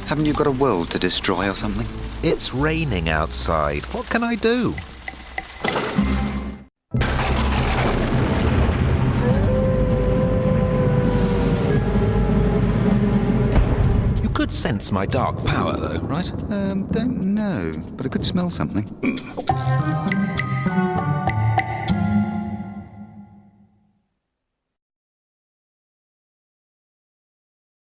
Haven't you got a world to destroy or something? It's raining outside. What can I do? You could sense my dark power, though, right? Don't know, but I could smell something.